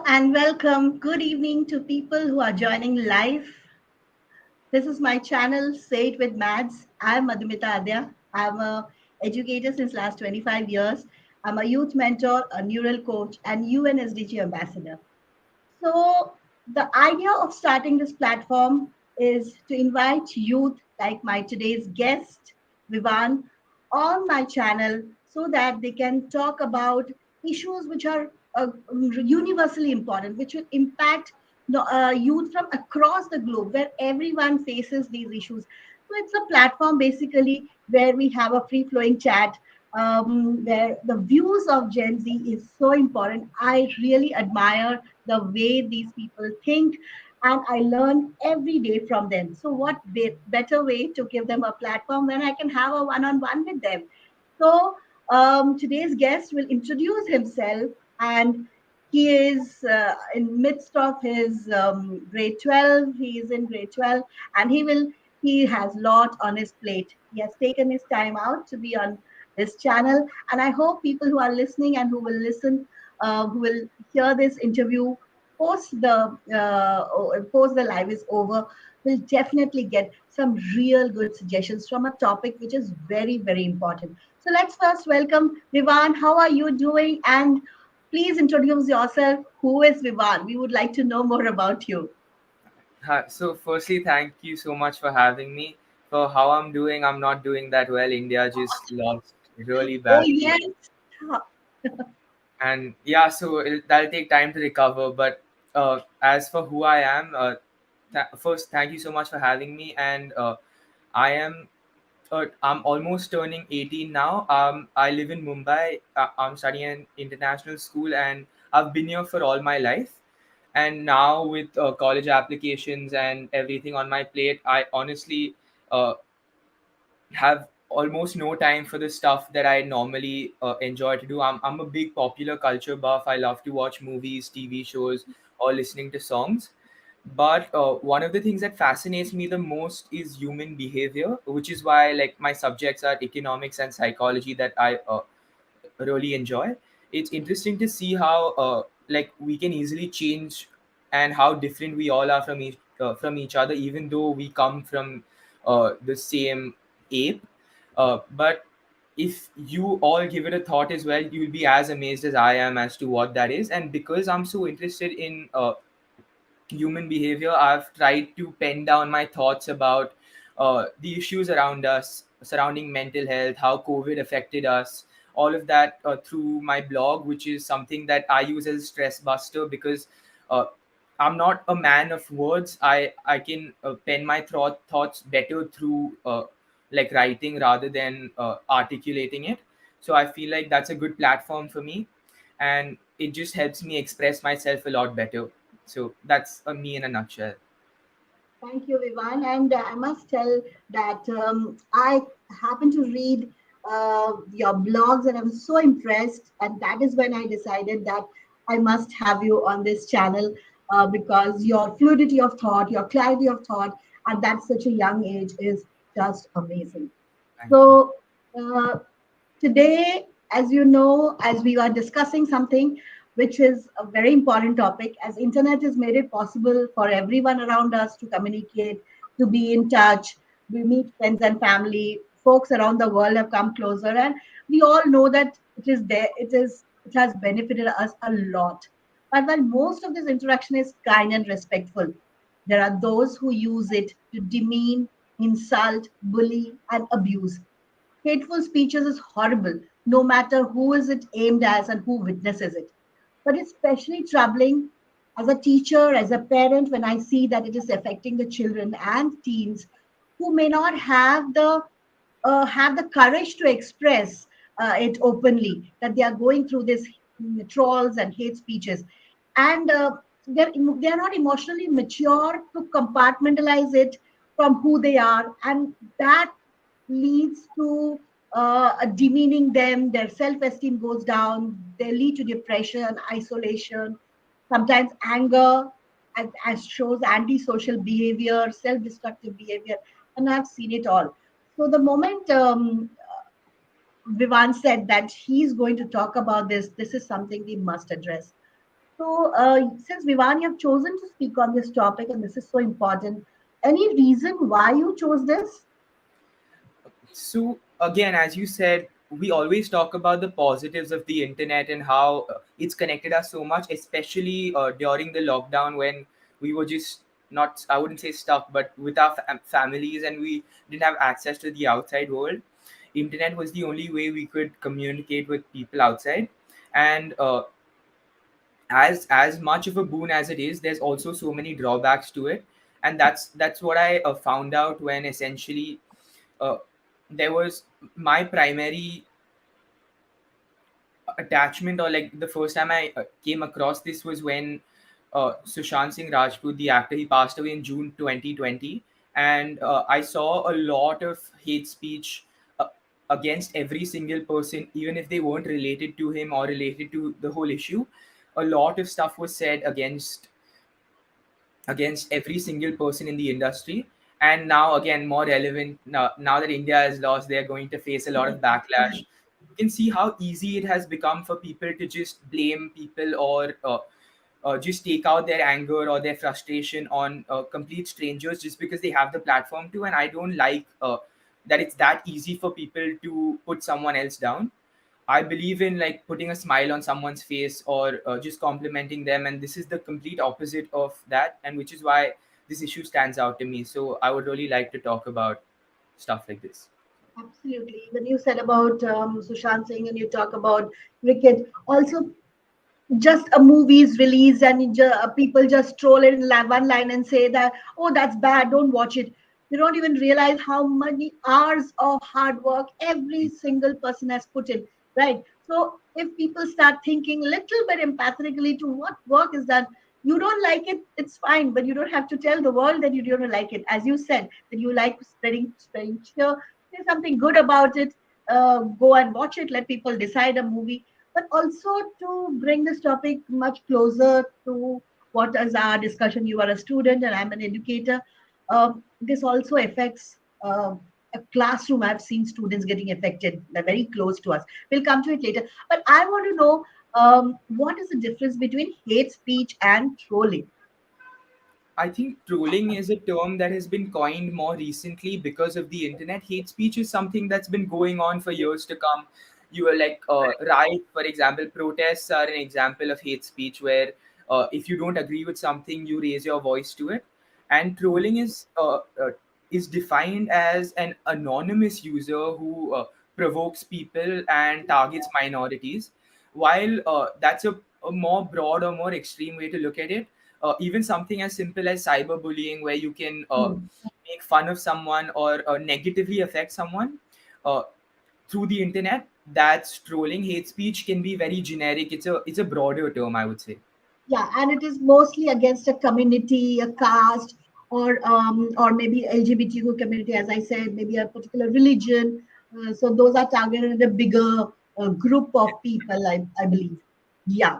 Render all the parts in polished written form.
and welcome. Good evening to people who are joining live. This is my channel, Say It with Mads. I'm Madhumita Adya. I'm a educator since last 25 years. I'm a youth mentor, a neural coach, and UNSDG ambassador. So the idea of starting this platform is to invite youth like my today's guest, Vivan, on my channel so that they can talk about issues which are universally important, which will impact youth from across the globe, where everyone faces these issues. So it's a platform basically where we have a free flowing chat, where the views of Gen Z is so important. I really admire the way these people think, and I learn every day from them. So what better way to give them a platform when I can have a one-on-one with them? So today's guest will introduce himself, and he is in midst of his grade 12. He is in grade 12, and he has lot on his plate. He has taken his time out to be on this channel, and I hope people who are listening and who will listen, who will hear this interview post the live is over, will definitely get some real good suggestions from a topic which is very, very important. So let's first welcome Vivan. How are you doing? And please introduce yourself. Who is Vivan? We would like to know more about you. Hi. So, firstly, thank you so much for having me. For how I'm doing, I'm not doing that well. India just lost really Oh, badly, yes. and yeah, so that'll take time to recover. But as for who I am, first, thank you so much for having me. And I am, I'm almost turning 18 now. I live in Mumbai. I'm studying in international school, and I've been here for all my life. And now with college applications and everything on my plate, I honestly uh, have almost no time for the stuff that I normally enjoy to do. I'm a big popular culture buff. I love to watch movies, TV shows, or listening to songs. But one of the things that fascinates me the most is human behavior, which is why like my subjects are economics and psychology that I really enjoy. It's interesting to see how like we can easily change and how different we all are from each other, even though we come from the same ape. But if you all give it a thought as well, you'll be as amazed as I am as to what that is. And because I'm so interested in human behavior, I've tried to pen down my thoughts about the issues around us, surrounding mental health, how COVID affected us, all of that through my blog, which is something that I use as a stress buster because uh, I'm not a man of words. I can pen my thoughts better through like writing rather than articulating it. So I feel like that's a good platform for me, and it just helps me express myself a lot better. So that's me in a nutshell. Thank you, Vivan. And I must tell that I happened to read your blogs and I was so impressed. And that is when I decided that I must have you on this channel because your fluidity of thought, your clarity of thought at that such a young age is just amazing. Thank you. So, uh, today, as you know, as we are discussing something which is a very important topic, as internet has made it possible for everyone around us to communicate, to be in touch, we meet friends and family, folks around the world have come closer, and we all know that it has benefited us a lot. But while most of this interaction is kind and respectful, there are those who use it to demean, insult, bully, and abuse. Hateful speeches is horrible, no matter who is it aimed as and who witnesses it. But it's especially troubling as a teacher, as a parent, when I see that it is affecting the children and teens who may not have the courage to express it openly that they are going through this trolls and hate speeches, and they're not emotionally mature to compartmentalize it from who they are, and that leads to demeaning them. Their self-esteem goes down. They lead to depression, isolation, sometimes anger, as shows antisocial behavior, self-destructive behavior, and I've seen it all. So the moment Vivan said that he's going to talk about this is something we must address. So, since Vivan, you have chosen to speak on this topic, and this is so important, any reason why you chose this? So again, as you said, we always talk about the positives of the internet and how it's connected us so much, especially during the lockdown when we were just not, I wouldn't say stuck, but with our families, and we didn't have access to the outside world. Internet was the only way we could communicate with people outside. And as much of a boon as it is, there's also so many drawbacks to it. And that's what I found out when essentially uh, there was my primary attachment, or like the first time I came across this was when Sushant Singh Rajput, the actor, he passed away in June 2020. And I saw a lot of hate speech uh, against every single person, even if they weren't related to him or related to the whole issue. A lot of stuff was said against every single person in the industry. And now, again, more relevant, now that India has lost, they're going to face a lot of backlash. You can see how easy it has become for people to just blame people, or just take out their anger or their frustration on complete strangers just because they have the platform to. And I don't like that it's that easy for people to put someone else down. I believe in like putting a smile on someone's face, or just complimenting them, and this is the complete opposite of that, and which is why this issue stands out to me. So I would really like to talk about stuff like this. Absolutely. When you said about Sushant Singh and you talk about cricket, also just a movie is released and people just troll it in one line and say that, oh, that's bad, don't watch it. They don't even realize how many hours of hard work every single person has put in, right? So if people start thinking a little bit empathetically to what work is done, you don't like it, it's fine, but you don't have to tell the world that you don't like it. As you said, that you like spreading cheer, say something good about it, go and watch it, let people decide a movie. But also to bring this topic much closer to what is our discussion. You are a student and I'm an educator. This also affects a classroom. I've seen students getting affected. They're very close to us. We'll come to it later. But I want to know what is the difference between hate speech and trolling? I think trolling is a term that has been coined more recently because of the internet. Hate speech is something that's been going on for years to come. You are like, right, for example, protests are an example of hate speech where if you don't agree with something, you raise your voice to it. And trolling is defined as an anonymous user who provokes people and targets minorities. While that's a more broad or more extreme way to look at it, even something as simple as cyberbullying, where you can Hmm. make fun of someone or negatively affect someone uh, through the internet, that's trolling. Hate speech can be very generic. It's a broader term, I would say. Yeah, and it is mostly against a community, a caste, or maybe LGBTQ community, as I said, maybe a particular religion. So those are targeted at a bigger group of people, I believe. Yeah.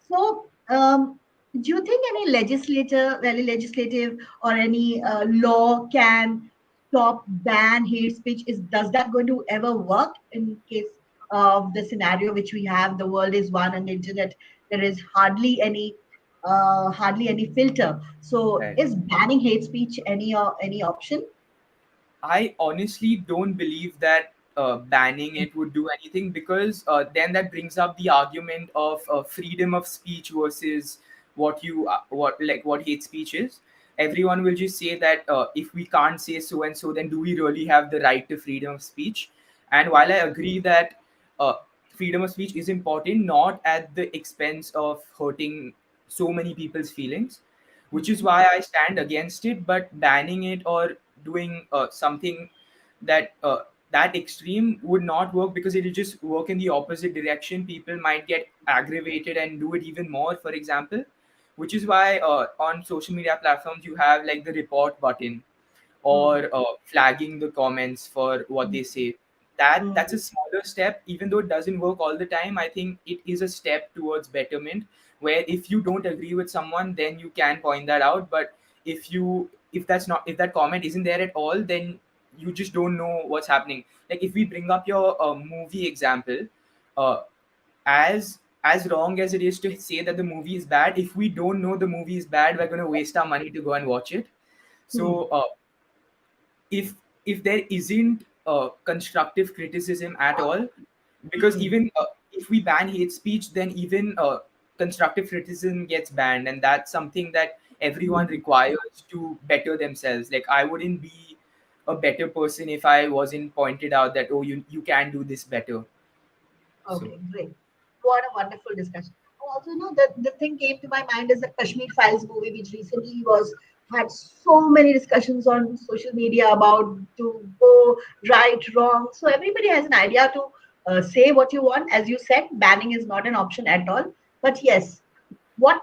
So do you think any legislative or any law can stop ban hate speech? Does that going to ever work in case of the scenario which we have? The world is one, and the internet there is hardly any filter. So Right. is banning hate speech any option? I honestly don't believe that banning it would do anything, because then that brings up the argument of freedom of speech versus what hate speech is. Everyone will just say that if we can't say so and so, then do we really have the right to freedom of speech? And while I agree that uh, freedom of speech is important, not at the expense of hurting so many people's feelings, which is Mhm. why I stand against it. But banning it or doing something that that extreme would not work, because it will just work in the opposite direction. People might get aggravated and do it even more, for example, which is why on social media platforms you have like the report button, Mm, or flagging the comments for what mm, they say. That's a mm, smaller step, even though it doesn't work all the time. I think it is a step towards betterment, where if you don't agree with someone, then you can point that out. But if that comment isn't there at all, then you just don't know what's happening. Like if we bring up your movie example, uh, as as wrong as it is to say that the movie is bad, if we don't know the movie is bad, we're going to waste our money to go and watch it. Hmm. So if there isn't constructive criticism at all, because Hmm. even if we ban hate speech, then even constructive criticism gets banned, and that's something that everyone Hmm. requires to better themselves. Like, I wouldn't be a better person if I wasn't pointed out that, oh, you can do this better. So Okay, great. What a wonderful discussion. Also, know that the thing came to my mind is the Kashmir Files movie, which recently was had so many discussions on social media about to go right, wrong. So everybody has an idea to say what you want. As you said, banning is not an option at all. But yes, what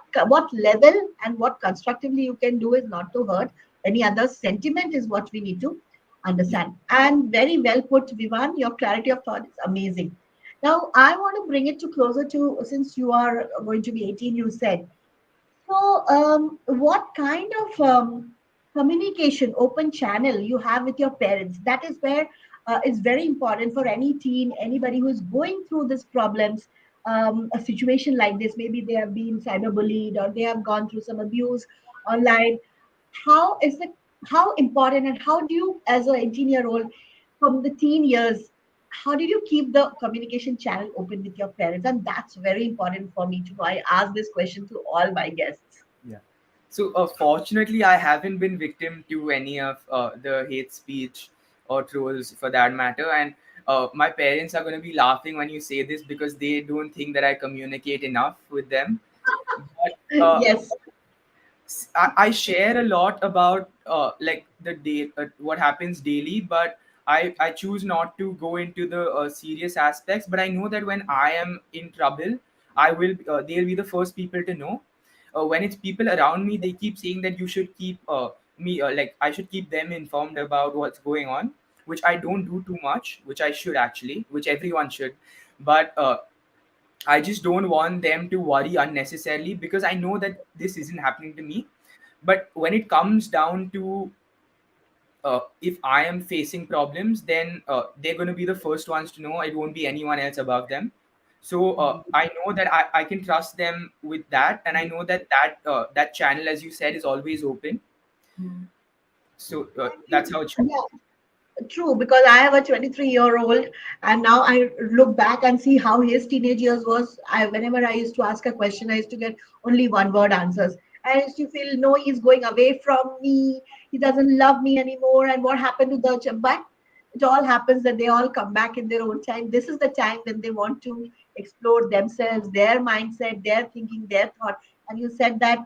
level and what constructively you can do is not to hurt any other sentiment is what we need to yeah. understand. And very well put, Vivan. Your clarity of thought is amazing. Now I want to bring it to closer to, since you are going to be 18, you said. So what kind of communication open channel you have with your parents, that is where is very important for any teen, anybody who is going through these problems, a situation like this. Maybe they have been cyberbullied or they have gone through some abuse online. How is it, how important, and how do you, as a 18-year-old from the teen years, how did you keep the communication channel open with your parents? And that's very important for me to know. I ask this question to all my guests. Yeah. So fortunately, I haven't been victim to any of the hate speech or trolls for that matter. And my parents are going to be laughing when you say this, because they don't think that I communicate enough with them. But Yes. I share a lot about like the day, what happens daily, but I choose not to go into the serious aspects. But I know that when I am in trouble, I will they'll be the first people to know. When it's people around me, they keep saying that you should keep me like I should keep them informed about what's going on, which I don't do too much, which I should actually, which everyone should. But I just don't want them to worry unnecessarily, because I know that this isn't happening to me. But when it comes down to if I am facing problems, then they're going to be the first ones to know. It won't be anyone else above them. So I know that I can trust them with that, and I know that that channel, as you said, is always open. Mm. So I that's think, how it should. yeah, true, because I have a 23-year-old, and now I look back and see how his teenage years was. Whenever I used to ask a question, I used to get only one word answers. I used to feel, no, he's going away from me. He doesn't love me anymore. And what happened to but it all happens that they all come back in their own time. This is the time when they want to explore themselves, their mindset, their thinking, their thought. And you said that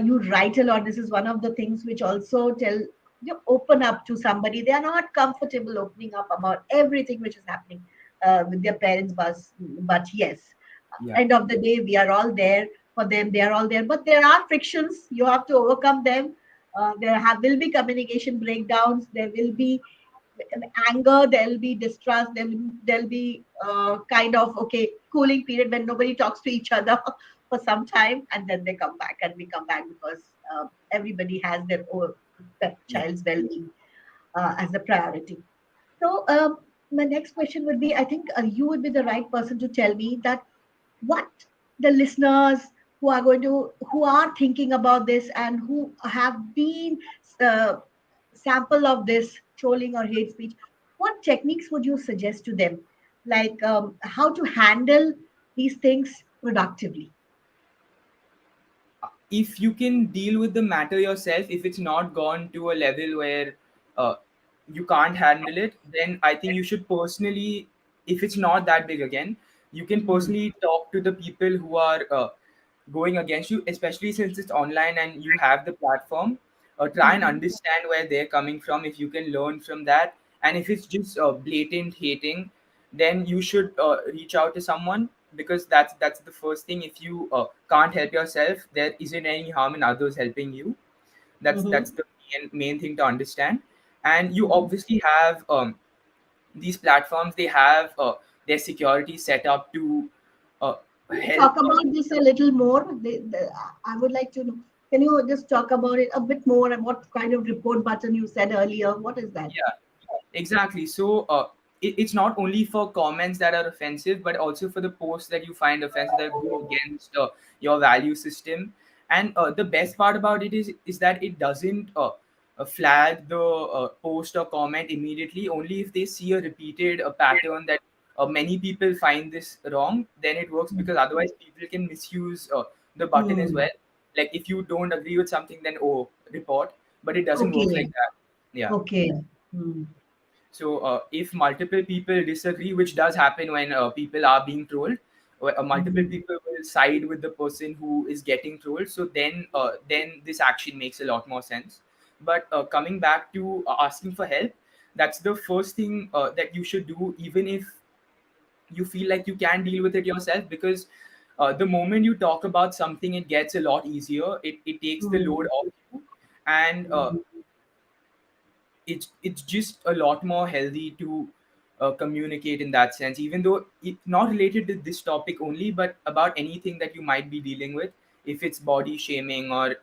you write a lot. This is one of the things which also tell you open up to somebody. They are not comfortable opening up about everything which is happening with their parents. But yes, Yeah. end of the day, we are all there for them. They are all there, but there are frictions. You have to overcome them. Will be communication breakdowns. There will be anger, there'll be distrust, there'll be kind of okay cooling period when nobody talks to each other for some time, and then they come back, and we come back because everybody has their own Yeah. child's well-being as a priority. So my next question would be, I think you would be the right person to tell me that what the listeners who are thinking about this and who have been uh, sample of this trolling or hate speech, what techniques would you suggest to them, like how to handle these things productively? If you can deal with the matter yourself, if it's not gone to a level where uh, you can't handle it, then I think you should personally, if it's not that big again, you can Mhm. personally talk to the people who are going against you, especially since it's online and you have the platform. Try and Mhm. understand where they're coming from, if you can learn from that. And if it's just blatant hating, then you should reach out to someone, because that's the first thing. If you can't help yourself, there isn't any harm in others helping you. That's Mhm. the main thing to understand. And you Mhm. obviously have these platforms, they have their security set up to uh, Can you help talk about this a little more? I would like to know. Can you just talk about it a bit more and what kind of report button you said earlier? What is that? yeah, exactly. So it's not only for comments that are offensive, but also for the posts that you find offensive that go against your value system. And the best part about it is that it doesn't flag the post or comment immediately. Only if they see a repeated pattern that many people find this wrong, then it works, because otherwise people can misuse the button as Hmm. well. Like if you don't agree with something, then oh, report. But it doesn't work like Okay. that. Yeah. Okay. Hmm. So if multiple people disagree, which does happen when people are being trolled, multiple Hmm. people will side with the person who is getting trolled. So then this action makes a lot more sense. But coming back to asking for help, that's the first thing that you should do, even if you feel like you can deal with it yourself, because the moment you talk about something, it gets a lot easier. It takes the load Hmm. off you, and it's just a lot more healthy to communicate in that sense, even though it not related to this topic only, but about anything that you might be dealing with. If it's body shaming, or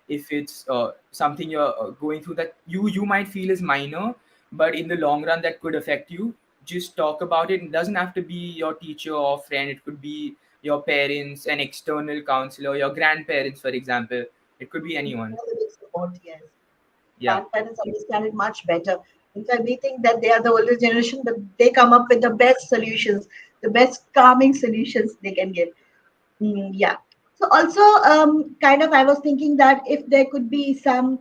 if it's something you're going through that you might feel is minor, but in the long run that could affect you, just talk about it. It doesn't have to be your teacher or friend. It could be your parents, an external counselor, your grandparents, for example. It could be anyone. That's a big support, yes. Yeah. Grandparents understand it much better. In fact, we think that they are the older generation, but they come up with the best solutions, the best calming solutions they can give. Yeah. So also, kind of, I was thinking that if there could be some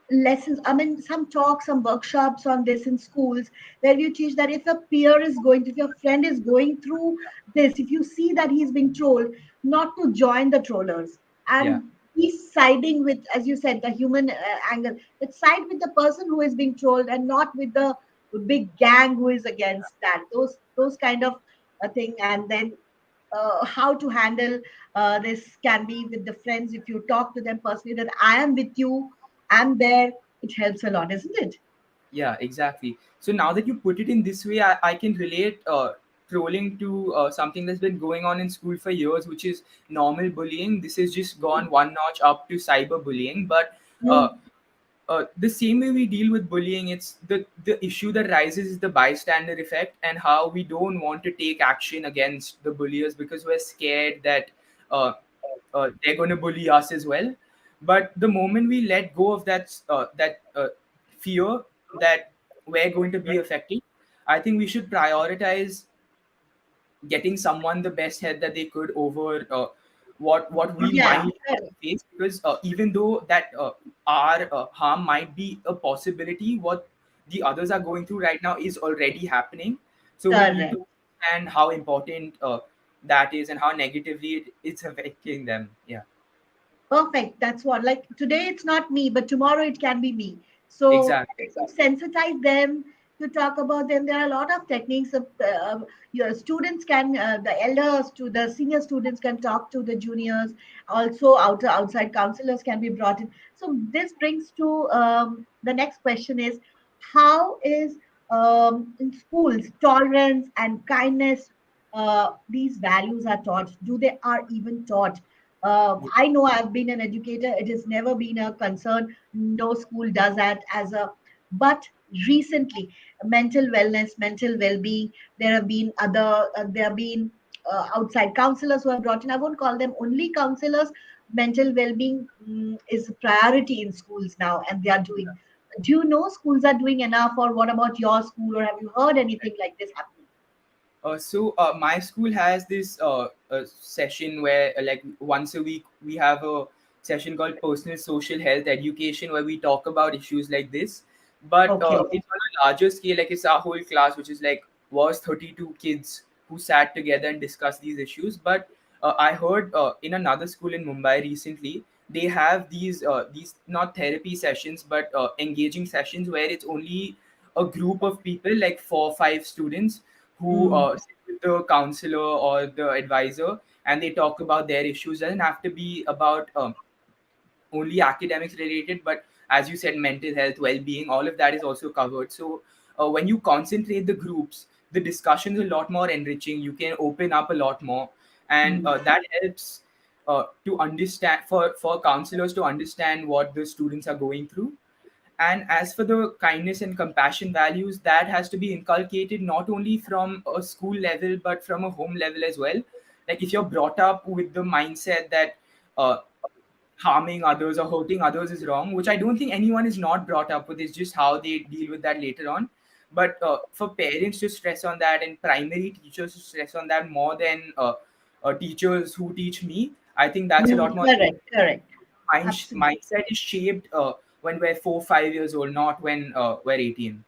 lessons, I mean, some talks, some workshops on this in schools, where you teach that if a peer is going to, if your friend is going through this, if you see that he's being trolled, not to join the trollers, Yeah. and be siding with, as you said, the human angle, but side with the person who is being trolled and not with the big gang who is against that. Those kind of thing. And then how to handle this can be with the friends. If you talk to them personally, that I am with you, I'm there, it helps a lot, isn't it? Yeah, exactly. So now that you put it in this way, I can relate trolling to something that's been going on in school for years, which is normal bullying. This has just gone one notch up to cyber bullying. But uh, Mm. the same way we deal with bullying, it's the issue that rises is the bystander effect, and how we don't want to take action against the bulliers because we're scared that uh, they're going to bully us as well. But the moment we let go of that fear that we're going to be affected, I think we should prioritize getting someone the best help that they could over what we Yeah, might correct. face, because even though that our harm might be a possibility, what the others are going through right now is already happening. So we need Correct. to understand how important that is, and how negatively it's affecting them. Yeah. Perfect. That's what. Like today, it's not me, but tomorrow it can be me. So Exactly. to sensitize them, to talk about them, there are a lot of techniques. Your students can, the elders to the senior students can talk to the juniors. Also, outside counselors can be brought in. So this brings to the next question: is how is in schools tolerance and kindness? These values are taught. Do they are even taught? I know I've been an educator. It has never been a concern. No school does that as a. But recently, mental wellness, mental well-being. There have been other. There have been outside counselors who are brought in. I won't call them only counselors. Mental well-being is a priority in schools now, and they are doing. Do you know schools are doing enough, or what about your school, or have you heard anything like this happening? So my school has this session where like once a week we have a session called personal social health education, where we talk about issues like this. But Okay. it's on a larger scale. Like it's our whole class, which is like was 32 kids who sat together and discussed these issues. But I heard in another school in Mumbai recently, they have these not therapy sessions, but engaging sessions, where it's only a group of people, like 4 or 5 students, who Mm, sit with the counselor or the advisor, and they talk about their issues. Doesn't have to be about only academics related, but as you said, mental health, well-being, all of that is also covered. So when you concentrate the groups, the discussion is a lot more enriching. You can open up a lot more, and mm, that helps to understand, for counselors to understand what the students are going through. And as for the kindness and compassion values, that has to be inculcated not only from a school level but from a home level as well. Like if you're brought up with the mindset that uh, harming others or hurting others is wrong, which I don't think anyone is not brought up with. It's just how they deal with that later on. But for parents to stress on that and primary teachers to stress on that more than teachers who teach me, I think that's a lot more. Correct, correct. Absolutely. Mindset is shaped when we're 4 5 years old, not when we're 18.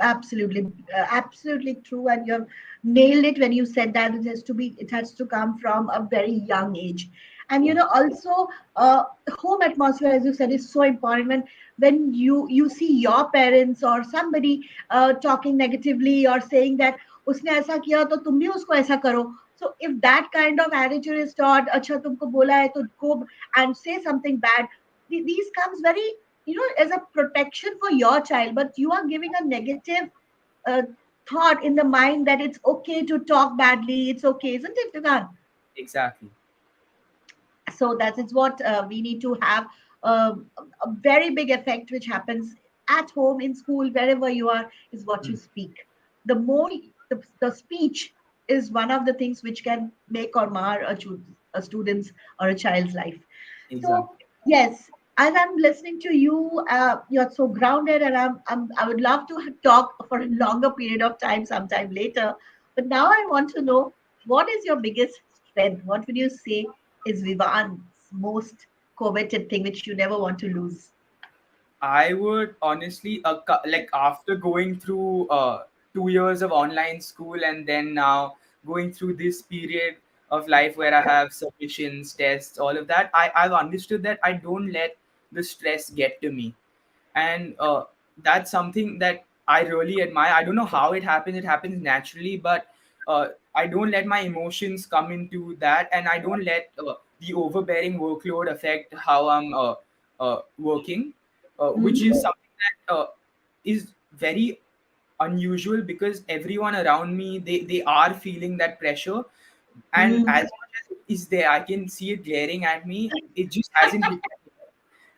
Absolutely, absolutely true. And you've nailed it when you said that it has to come from a very young age. And Yeah. also, home atmosphere, as you said, is so important. When you see your parents or somebody talking negatively or saying that उसने ऐसा किया तो तुम भी उसको ऐसा करो. So if that kind of attitude is taught, अच्छा तुमको बोला है तो go and say something bad. These comes very, as a protection for your child, but you are giving a negative uh, thought in the mind that it's okay to talk badly. It's okay, isn't it, Vivan? Exactly. So that is what we need to have a very big effect which happens at home, in school, wherever you are, is what you Mm. speak. The speech is one of the things which can make or mar a student's or a child's life. So Exactly. yes, as I'm listening to you, you're so grounded, and I would love to talk for a longer period of time sometime later. But now I want to know, what is your biggest strength? What would you say is Vivan's most coveted thing which you never want to lose? I would honestly, like after going through 2 years of online school and then now going through this period of life where I have submissions, tests, all of that, I've understood that I don't let the stress get to me. And that's something that I really admire. I don't know how it happens. It happens naturally, but I don't let my emotions come into that, and I don't let the overbearing workload affect how I'm working, which is Mhm. something that is very unusual because everyone around me, they are feeling that pressure, and as Mhm. much as it is there, I can see it glaring at me. It just hasn't hit me.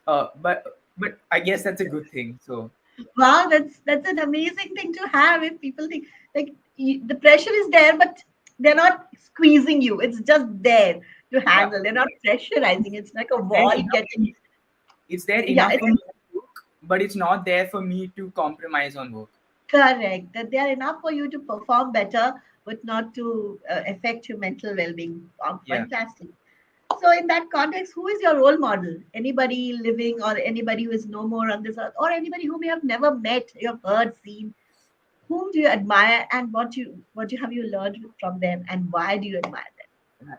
But I guess that's a good thing. So Wow, that's an amazing thing to have. If people think like the pressure is there, but they're not squeezing you. It's just there to yeah, handle. They're not pressurizing. It's like a there wall enough for getting. me. It's there Yeah, enough for me to work, but it's not there for me to compromise on work. correct. That they are enough for you to perform better, but not to affect your mental well-being. Yeah. Fantastic. So, in that context, who is your role model? Anybody living, or anybody who is no more on this earth, or anybody whom you have never met, you have heard, seen? Whom do you admire, and what you have you learned from them, and why do you admire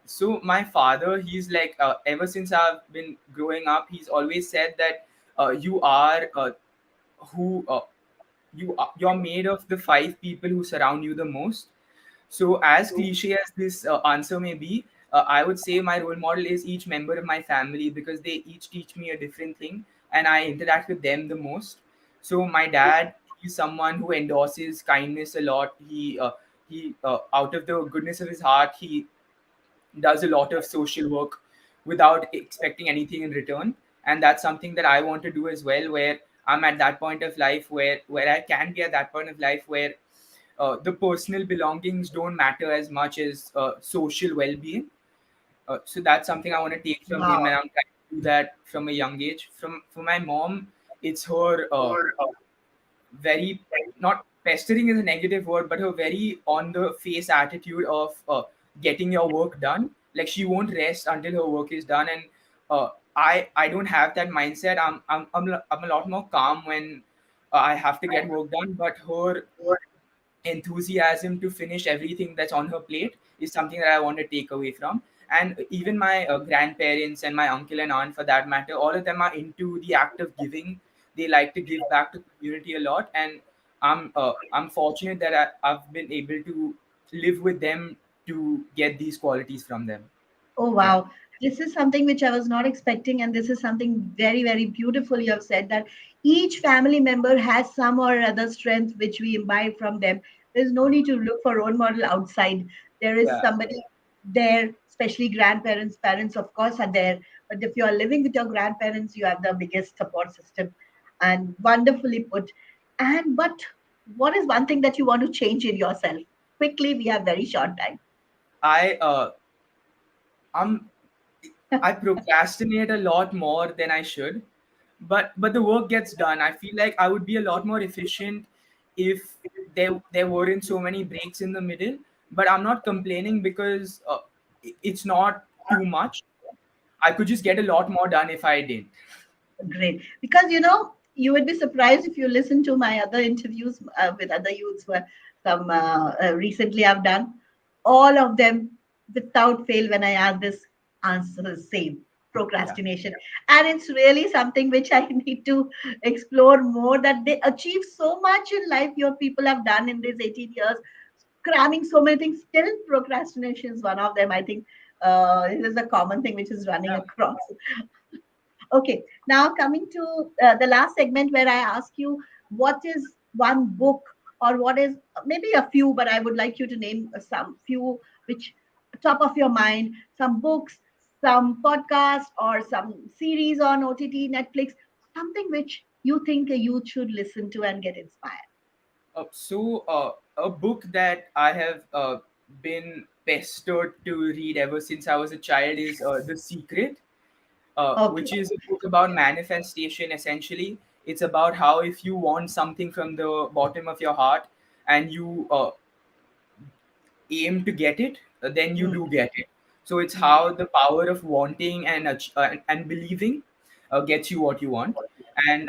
So my father, he's like, ever since I've been growing up, he's always said that you are who you're made of the five people who surround you the most. So, as them? cliche as this answer may be, I would say my role model is each member of my family because they each teach me a different thing and I interact with them the most. So, my dad, he's someone who endorses kindness a lot. He out of the goodness of his heart, he does a lot of social work without expecting anything in return, and that's something that I want to do as well, where I'm at that point of life where I can be at that point of life where the personal belongings don't matter as much as social well-being. So that's something I want to take from him, Wow. and I'm trying to do that from a young age. From for my mom, it's her very, not pestering is a negative word, but her very on the face attitude of getting your work done. Like she won't rest until her work is done, and I don't have that mindset. I'm a lot more calm when I have to get work done. But her enthusiasm to finish everything that's on her plate is something that I want to take away from. And even my grandparents and my uncle and aunt, for that matter, all of them are into the act of giving. They like to give back to the community a lot, and I'm fortunate that I've been able to live with them to get these qualities from them. Oh, Yeah, wow. This is something which I was not expecting, and this is something very, very beautiful. You have said that each family member has some or other strength which we imbibe from them. There's no need to look for role model outside. There is yeah, somebody there, especially grandparents. Parents, of course, are there. But if you are living with your grandparents, you have the biggest support system. and wonderfully put. And but what is one thing that you want to change in yourself? Quickly, we have very short time. I I'm I procrastinate a lot more than I should, but the work gets done. I feel like I would be a lot more efficient if there weren't so many breaks in the middle. But I'm not complaining because it's not too much. I could just get a lot more done if I did. Great. Because, you would be surprised if you listen to my other interviews with other youths where some recently I've done. All of them, without fail, when I ask this, answer the same: Yeah, procrastination. And it's really something which I need to explore more, that they achieve so much in life. Your people have done in these 18 years, cramming so many things. Still, procrastination is one of them. I think it is a common thing which is running yeah. across. Okay, now coming to the last segment where I ask you, what is one book, or what is maybe a few, but I would like you to name some few which top of your mind, some books, some podcast, or some series on OTT, Netflix, something which you think a youth should listen to and get inspired. A book that I have been pestered to read ever since I was a child is The Secret, Okay. which is a book about manifestation. Essentially, it's about how if you want something from the bottom of your heart and you aim to get it, then you Hmm. do get it. So it's Hmm. how the power of wanting and believing gets you what you want, and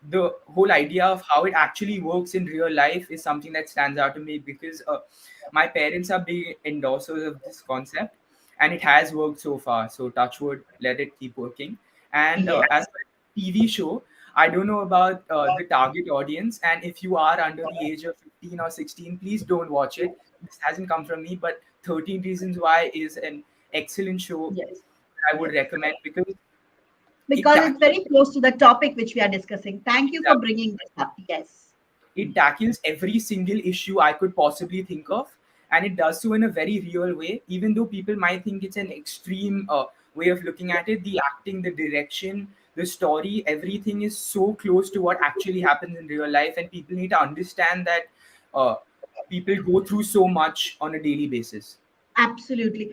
the whole idea of how it actually works in real life is something that stands out to me because my parents are big endorsers of this concept, and it has worked so far. So touch wood, let it keep working. And as Yes. for TV show, I don't know about the target audience, and if you are under the age of 15 or 16, please don't watch it. This hasn't come from me, but 13 Reasons Why is an excellent show Yes. I would Yes. recommend because it Because it's tackles very close to the topic which we are discussing. Thank you for bringing this up. Yes. it tackles every single issue I could possibly think of, and it does so in a very real way. Even though people might think it's an extreme way of looking at it, the acting, the direction, the story, everything is so close to what actually happens in real life, and people need to understand that uh, people go through so much on a daily basis. Absolutely.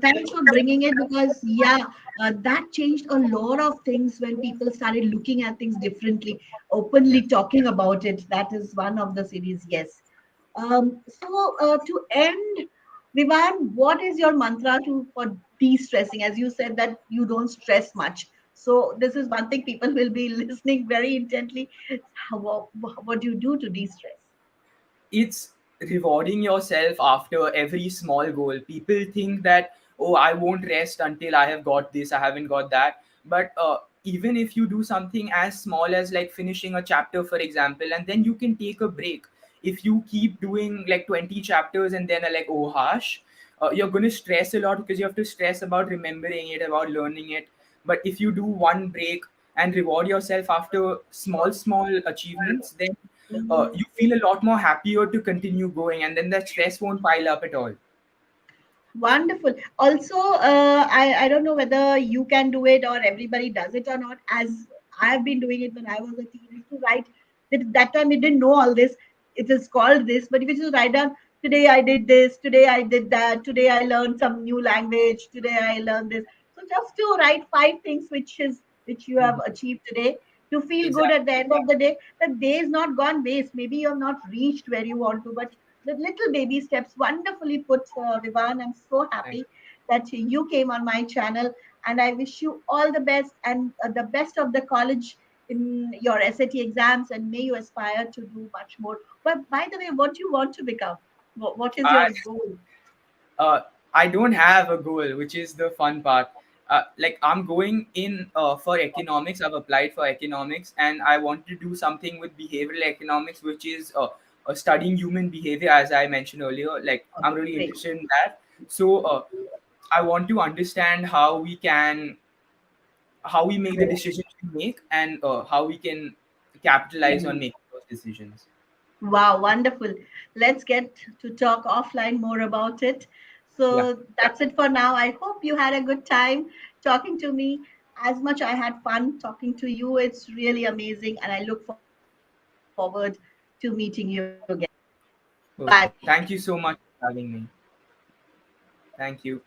Thanks for bringing it, because, yeah, that changed a lot of things when people started looking at things differently, Yeah. openly talking about it. That is one of the series. Yes. To end, Vivan, what is your mantra for de-stressing? As you said that you don't stress much. So this is one thing people will be listening very intently. What do you do to de-stress? It's rewarding yourself after every small goal. People think that, oh, I won't rest until I have got this, I haven't got that. But even if you do something as small as like finishing a chapter, for example, and then you can take a break. If you keep doing like 20 chapters and then are like, oh, harsh, you're going to stress a lot because you have to stress about remembering it, about learning it. But if you do one break and reward yourself after small achievements, then you feel a lot more happier to continue going, and then that stress won't pile up at all. Wonderful. Also, I don't know whether you can do it or everybody does it or not. As I've been doing it when I was a teenager, to write that time we didn't know all this. It is called this, but if you just write down, today I did this, today I did that, today I learned some new language, today I learned this. So just to write five things which you have Mhm. achieved today, to feel good at Exactly. the end of the day. The day is not gone waste. Maybe you have not reached where you want to, but the little baby steps, wonderfully put, Vivan. I'm so Thank happy that you came on my channel, and I wish you all the best, and the best of the college in your SAT exams, and may you aspire to do much more. But by the way, what do you want to become? What is I your goal? uh, I don't have a goal, which is the fun part. Like I'm going in for economics. I've applied for economics, and I want to do something with behavioral economics, which is studying human behavior, as I mentioned earlier. Like I'm Okay, really great. interested in that. So I want to understand how we make the decisions we make, and how we can capitalize on making those decisions. Wow, wonderful. Let's get to talk offline more about it. Yeah. So that's it for now. I hope you had a good time talking to me. as much I had fun talking to you. It's really amazing, and I look forward to meeting you again. Bye. Perfect. Thank you so much for having me. Thank you.